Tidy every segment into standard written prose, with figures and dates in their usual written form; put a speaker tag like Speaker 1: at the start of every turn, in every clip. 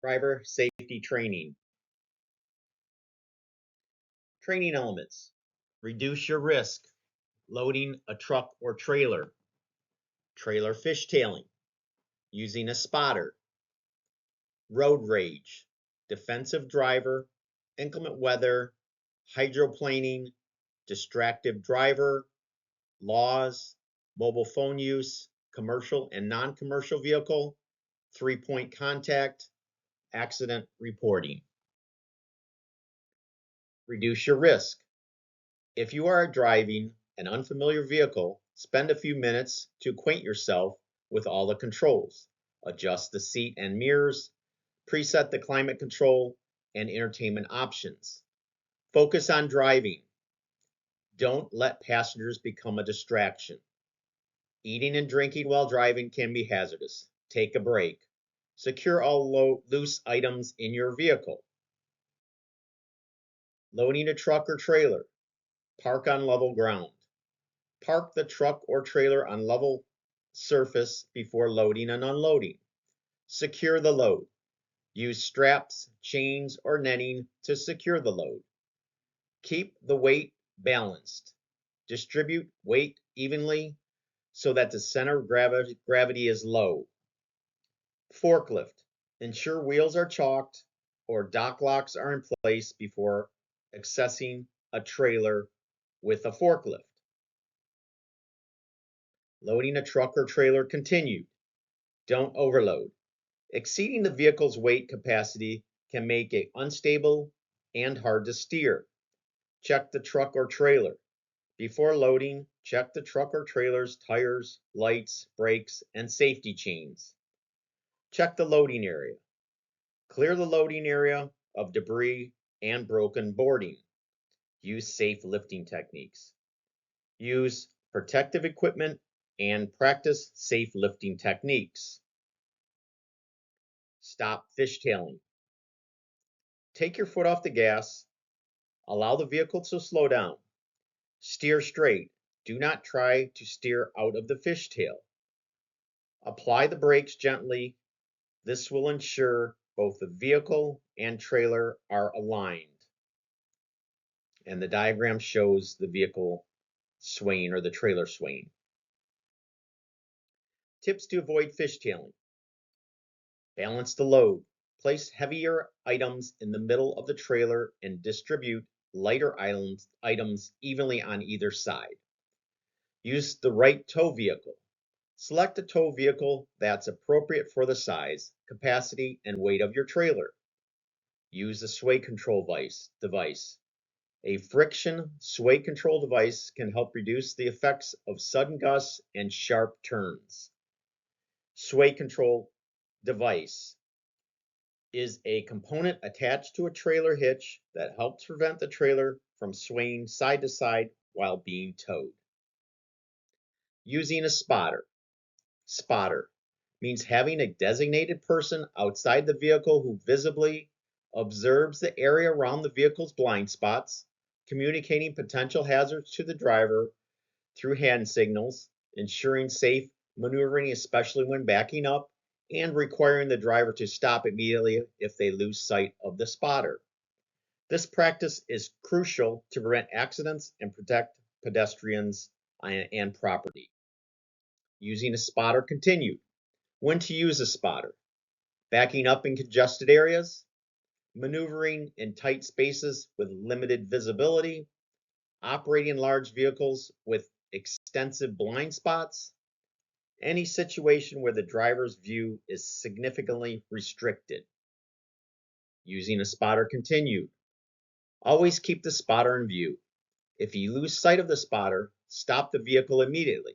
Speaker 1: Driver safety training. Training elements. Reduce your risk. Loading a truck or trailer. Trailer fishtailing. Using a spotter. Road rage. Defensive driver. Inclement weather. Hydroplaning. Distracted driver. Laws. Mobile phone use. Commercial and non-commercial vehicle. Three-point contact. Accident reporting. Reduce your risk. If you are driving an unfamiliar vehicle, spend a few minutes to acquaint yourself with all the controls. Adjust the seat and mirrors, preset the climate control and entertainment options. Focus on driving. Don't let passengers become a distraction. Eating and drinking while driving can be hazardous. Take a break. Secure all loose items in your vehicle. Loading a truck or trailer. Park on level ground. Park the truck or trailer on level surface before loading and unloading. Secure the load. Use straps, chains, or netting to secure the load. Keep the weight balanced. Distribute weight evenly so that the center of gravity is low. Forklift. Ensure wheels are chalked or dock locks are in place before accessing a trailer with a forklift. Loading a truck or trailer continued. Don't overload. Exceeding the vehicle's weight capacity can make it unstable and hard to steer. Check the truck or trailer. Before loading, check the truck or trailer's tires, lights, brakes, and safety chains. Check the loading area. Clear the loading area of debris and broken boarding. Use safe lifting techniques. Use protective equipment and practice safe lifting techniques. Stop fishtailing. Take your foot off the gas. Allow the vehicle to slow down. Steer straight. Do not try to steer out of the fishtail. Apply the brakes gently. This will ensure both the vehicle and trailer are aligned. And the diagram shows the vehicle swaying or the trailer swaying. Tips to avoid fishtailing. Balance the load. Place heavier items in the middle of the trailer and distribute lighter items evenly on either side. Use the right tow vehicle. Select a tow vehicle that's appropriate for the size, capacity, and weight of your trailer. Use a sway control device. A friction sway control device can help reduce the effects of sudden gusts and sharp turns. Sway control device is a component attached to a trailer hitch that helps prevent the trailer from swaying side to side while being towed. Using a spotter. Spotter means having a designated person outside the vehicle who visibly observes the area around the vehicle's blind spots, communicating potential hazards to the driver through hand signals, ensuring safe maneuvering, especially when backing up, and requiring the driver to stop immediately if they lose sight of the spotter. This practice is crucial to prevent accidents and protect pedestrians and property. Using a spotter continued. When to use a spotter. Backing up in congested areas, maneuvering in tight spaces with limited visibility, operating large vehicles with extensive blind spots, any situation where the driver's view is significantly restricted. Using a spotter continued. Always keep the spotter in view. If you lose sight of the spotter, stop the vehicle immediately.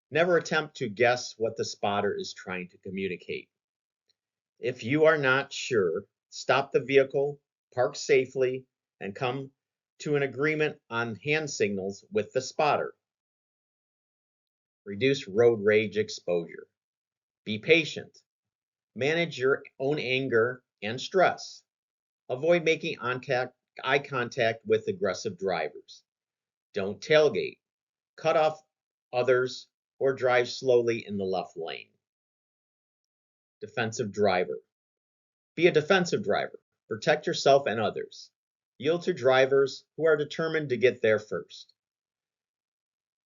Speaker 1: Never attempt to guess what the spotter is trying to communicate. If you are not sure, stop the vehicle, park safely, and come to an agreement on hand signals with the spotter. Reduce road rage exposure. Be patient. Manage your own anger and stress. Avoid making eye contact with aggressive drivers. Don't tailgate. Cut off others or drive slowly in the left lane. Defensive driver. Be a defensive driver. Protect yourself and others. Yield to drivers who are determined to get there first.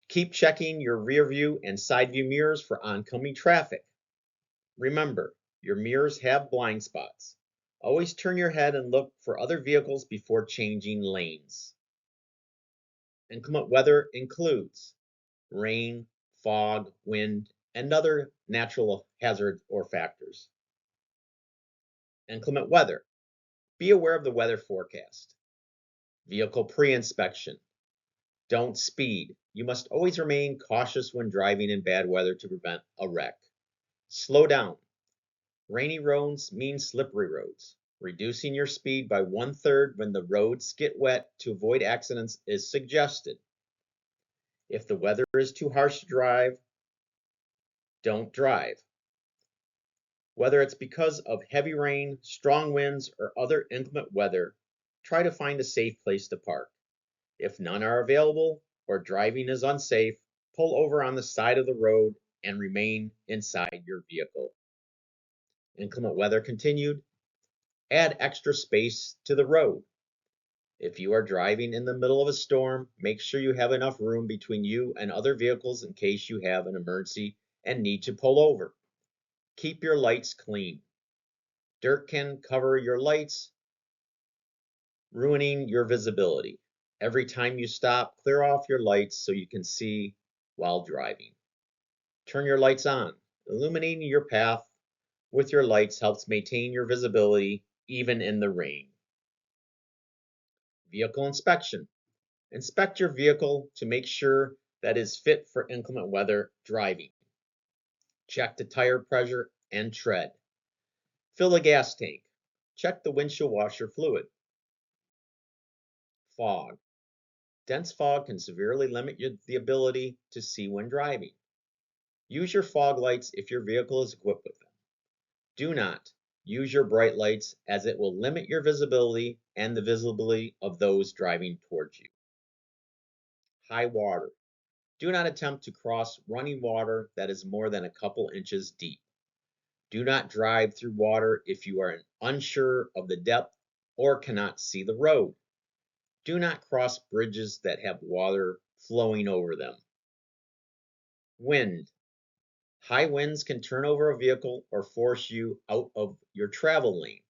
Speaker 1: Keep checking your rear view and side view mirrors for oncoming traffic. Remember, your mirrors have blind spots. Always turn your head and look for other vehicles before changing lanes. Inclement weather includes rain, fog, wind, and other natural hazards or factors. Inclement weather. Be aware of the weather forecast. Vehicle pre-inspection. Don't speed. You must always remain cautious when driving in bad weather to prevent a wreck. Slow down. Rainy roads mean slippery roads. Reducing your speed by 1/3 when the roads get wet to avoid accidents is suggested. If the weather is too harsh to drive, don't drive. Whether it's because of heavy rain, strong winds, or other inclement weather, try to find a safe place to park. If none are available or driving is unsafe, pull over on the side of the road and remain inside your vehicle. Inclement weather continued. Add extra space to the road. If you are driving in the middle of a storm, make sure you have enough room between you and other vehicles in case you have an emergency and need to pull over. Keep your lights clean. Dirt can cover your lights, ruining your visibility. Every time you stop, clear off your lights so you can see while driving. Turn your lights on. Illuminating your path with your lights helps maintain your visibility even in the rain. Vehicle inspection. Inspect your vehicle to make sure that it is fit for inclement weather driving. Check the tire pressure and tread. Fill the gas tank. Check the windshield washer fluid. Fog. Dense fog can severely limit the ability to see when driving. Use your fog lights if your vehicle is equipped with them. Do not use your bright lights as it will limit your visibility and the visibility of those driving towards you. High water. Do not attempt to cross running water that is more than a couple inches deep. Do not drive through water if you are unsure of the depth or cannot see the road. Do not cross bridges that have water flowing over them. Wind. High winds can turn over a vehicle or force you out of your travel lane.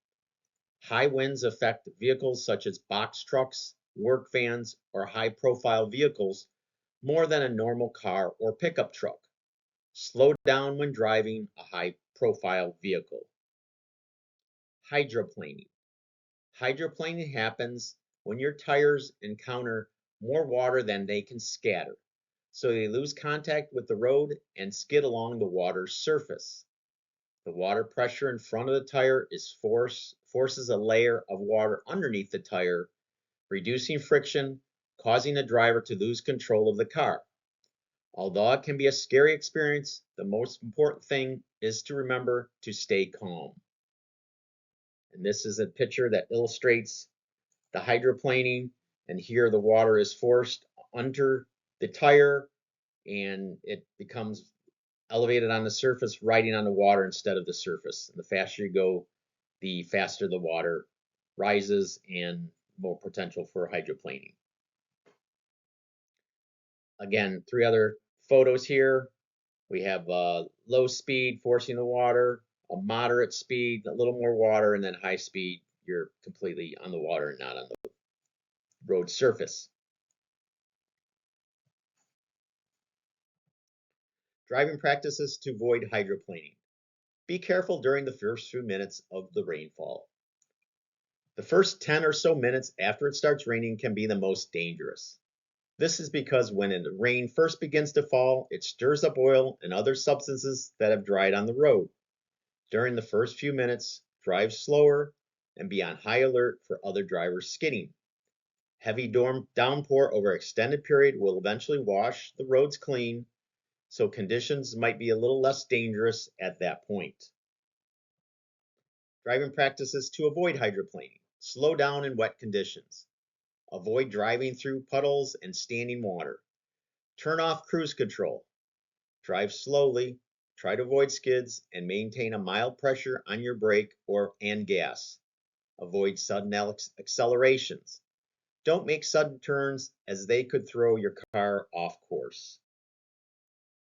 Speaker 1: High winds affect vehicles such as box trucks, work vans, or high-profile vehicles more than a normal car or pickup truck. Slow down when driving a high-profile vehicle. Hydroplaning. Hydroplaning happens when your tires encounter more water than they can scatter, so they lose contact with the road and skid along the water's surface. The water pressure in front of the tire forces a layer of water underneath the tire, reducing friction, causing the driver to lose control of the car. Although it can be a scary experience, the most important thing is to remember to stay calm. And this is a picture that illustrates the hydroplaning, and here the water is forced under the tire and it becomes elevated on the surface, riding on the water instead of the surface. And the faster you go, the faster the water rises and more potential for hydroplaning. Again, 3 other photos here. We have low speed forcing the water, a moderate speed, a little more water, and then high speed, you're completely on the water and not on the road surface. Driving practices to avoid hydroplaning. Be careful during the first few minutes of the rainfall. The first 10 or so minutes after it starts raining can be the most dangerous. This is because when the rain first begins to fall, it stirs up oil and other substances that have dried on the road. During the first few minutes, drive slower and be on high alert for other drivers skidding. Heavy downpour over an extended period will eventually wash the roads clean, so conditions might be a little less dangerous at that point. Driving practices to avoid hydroplaning. Slow down in wet conditions. Avoid driving through puddles and standing water. Turn off cruise control. Drive slowly. Try to avoid skids and maintain a mild pressure on your brake and gas. Avoid sudden accelerations. Don't make sudden turns as they could throw your car off course.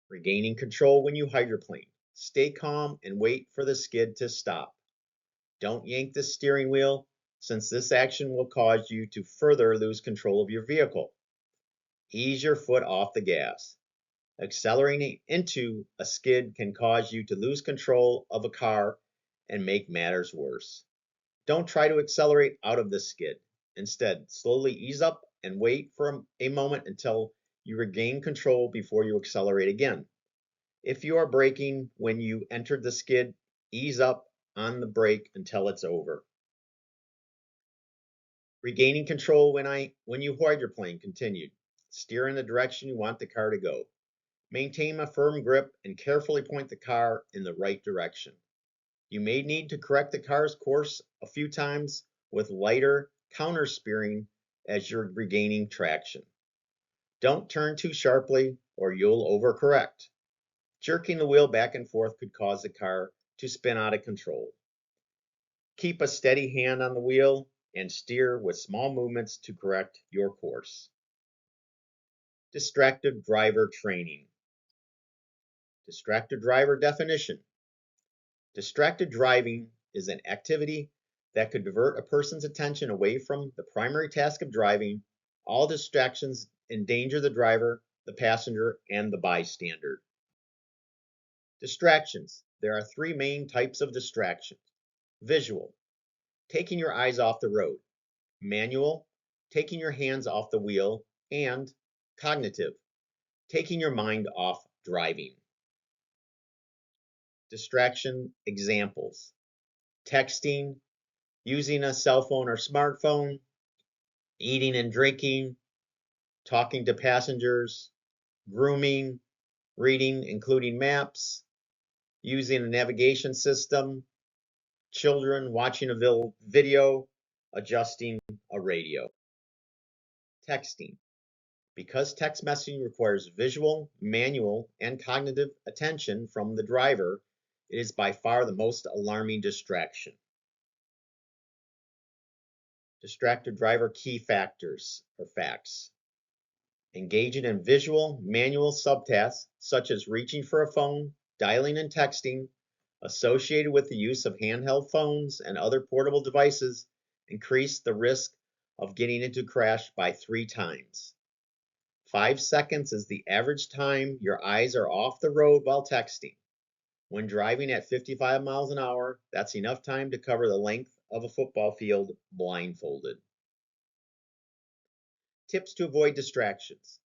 Speaker 1: Regaining control when you hydroplane. Stay calm and wait for the skid to stop. Don't yank the steering wheel, since this action will cause you to further lose control of your vehicle. Ease your foot off the gas. Accelerating into a skid can cause you to lose control of a car and make matters worse. Don't try to accelerate out of the skid. Instead, slowly ease up and wait for a moment until you regain control before you accelerate again. If you are braking when you entered the skid, ease up on the brake until it's over. Regaining control when you hydroplane continued. Steer in the direction you want the car to go. Maintain a firm grip and carefully point the car in the right direction. You may need to correct the car's course a few times with lighter counter steering as you're regaining traction. Don't turn too sharply or you'll overcorrect. Jerking the wheel back and forth could cause the car to spin out of control. Keep a steady hand on the wheel and steer with small movements to correct your course. Distracted driver training. Distracted driver definition. Distracted driving is an activity that could divert a person's attention away from the primary task of driving. All distractions endanger the driver, the passenger, and the bystander. Distractions. There are three main types of distractions. Visual, taking your eyes off the road. Manual, taking your hands off the wheel. And cognitive, taking your mind off driving. Distraction examples: texting, using a cell phone or smartphone, eating and drinking, talking to passengers, grooming, reading, including maps, using a navigation system, children watching a video, adjusting a radio. Texting. Because text messaging requires visual, manual, and cognitive attention from the driver, it is by far the most alarming distraction. Distracted driver key factors or facts. Engaging in visual, manual subtasks such as reaching for a phone, dialing and texting, associated with the use of handheld phones and other portable devices, increase the risk of getting into a crash by 3 times. 5 seconds is the average time your eyes are off the road while texting. When driving at 55 miles an hour, that's enough time to cover the length of a football field blindfolded. Tips to avoid distractions.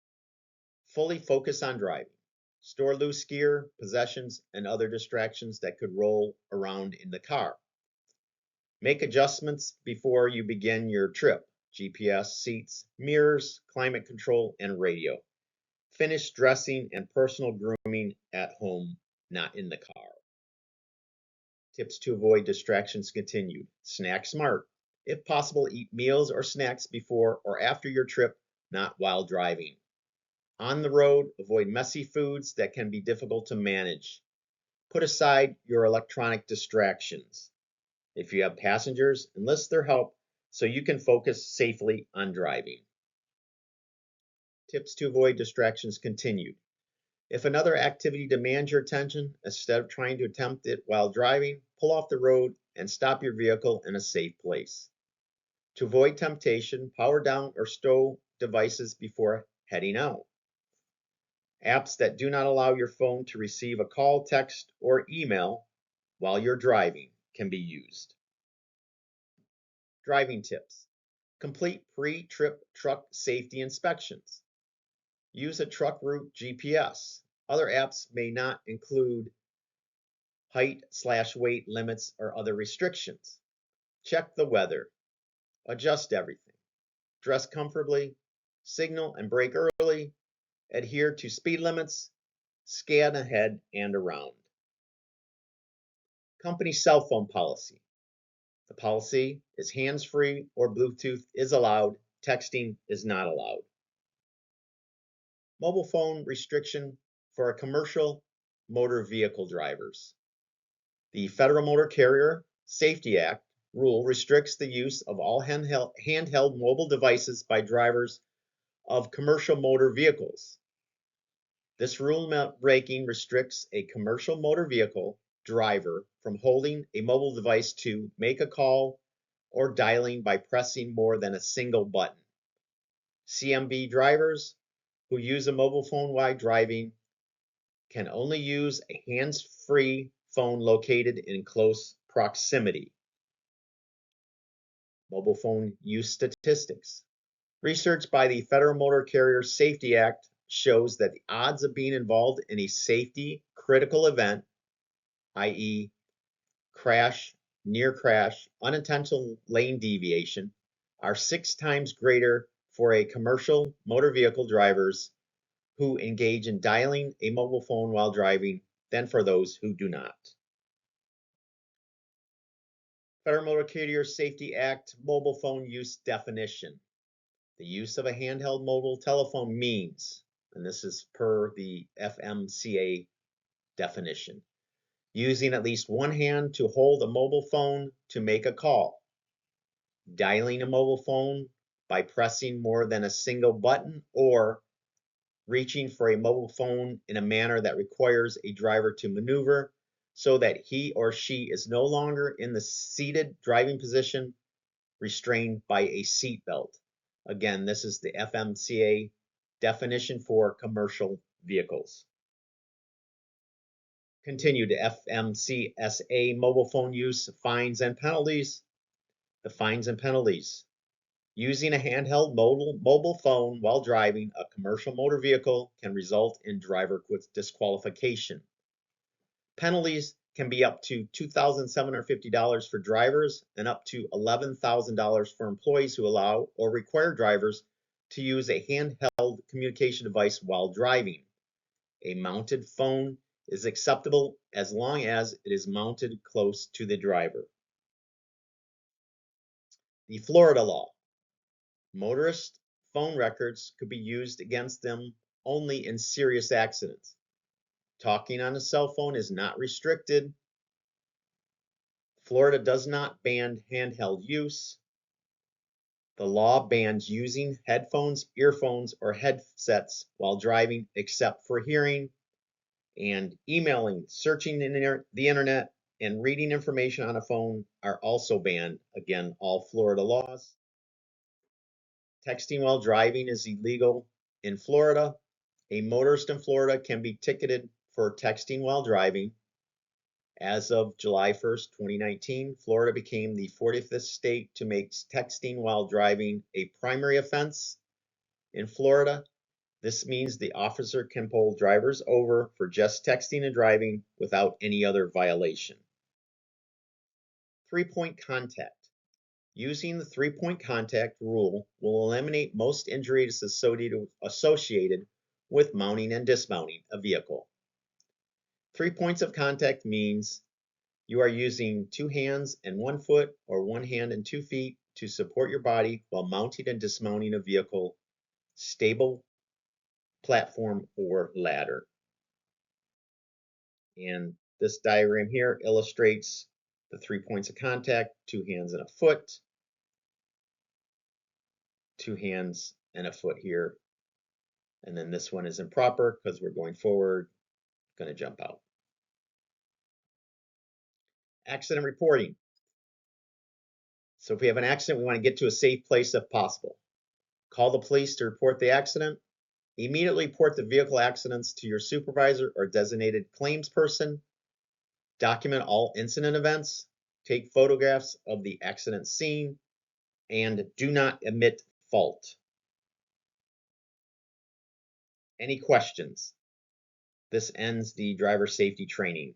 Speaker 1: Fully focus on driving. Store loose gear, possessions, and other distractions that could roll around in the car. Make adjustments before you begin your trip. GPS, seats, mirrors, climate control, and radio. Finish dressing and personal grooming at home, not in the car. Tips to avoid distractions continued. Snack smart. If possible, eat meals or snacks before or after your trip, not while driving. On the road, avoid messy foods that can be difficult to manage. Put aside your electronic distractions. If you have passengers, enlist their help so you can focus safely on driving. Tips to avoid distractions continued. If another activity demands your attention, instead of trying to attempt it while driving, pull off the road and stop your vehicle in a safe place. To avoid temptation, power down or stow devices before heading out. Apps that do not allow your phone to receive a call, text, or email while you're driving can be used. Driving tips. Complete pre-trip truck safety inspections. Use a truck route GPS. Other apps may not include height/weight limits or other restrictions. Check the weather. Adjust everything. Dress comfortably. Signal and brake early. Adhere to speed limits. Scan ahead and around. Company cell phone policy. The policy is hands-free or Bluetooth is allowed. Texting is not allowed. Mobile phone restriction for a commercial motor vehicle drivers. The Federal Motor Carrier Safety Act rule restricts the use of all handheld mobile devices by drivers of commercial motor vehicles. This rule breaking restricts a commercial motor vehicle driver from holding a mobile device to make a call or dialing by pressing more than a single button. CMV drivers who use a mobile phone while driving can only use a hands-free phone located in close proximity. Mobile phone use statistics. Research by the Federal Motor Carrier Safety Act shows that the odds of being involved in a safety critical event, i.e. crash, near crash, unintentional lane deviation, are 6 times greater for a commercial motor vehicle drivers who engage in dialing a mobile phone while driving than for those who do not. Federal Motor Carrier Safety Act mobile phone use definition. The use of a handheld mobile telephone means, and this is per the FMCA definition, using at least one hand to hold a mobile phone to make a call, dialing a mobile phone by pressing more than a single button, or reaching for a mobile phone in a manner that requires a driver to maneuver so that he or she is no longer in the seated driving position restrained by a seat belt. Again, this is the FMCA definition for commercial vehicles. Continue to FMCSA mobile phone use, fines and penalties. The fines and penalties. Using a handheld mobile phone while driving a commercial motor vehicle can result in driver disqualification. Penalties can be up to $2,750 for drivers and up to $11,000 for employees who allow or require drivers to use a handheld communication device while driving. A mounted phone is acceptable as long as it is mounted close to the driver. The Florida law. Motorist phone records could be used against them only in serious accidents. Talking on a cell phone is not restricted. Florida does not ban handheld use. The law bans using headphones, earphones, or headsets while driving except for hearing, and emailing, searching the internet, and reading information on a phone are also banned. Again, all Florida laws. Texting while driving is illegal in Florida. A motorist in Florida can be ticketed for texting while driving. As of July 1st, 2019, Florida became the 45th state to make texting while driving a primary offense. In Florida, this means the officer can pull drivers over for just texting and driving without any other violation. 3-point contact. Using the 3-point contact rule will eliminate most injuries associated with mounting and dismounting a vehicle. 3 points of contact means you are using 2 hands and 1 foot or 1 hand and 2 feet to support your body while mounting and dismounting a vehicle, stable, platform, or ladder. And this diagram here illustrates the 3 points of contact: 2 hands and a foot, 2 hands and a foot here. And then this one is improper because we're going forward, going to jump out. Accident reporting. So if we have an accident, we want to get to a safe place if possible. Call the police to report the accident. Immediately report the vehicle accidents to your supervisor or designated claims person. Document all incident events. Take photographs of the accident scene. And do not admit fault. Any questions? This ends the driver safety training.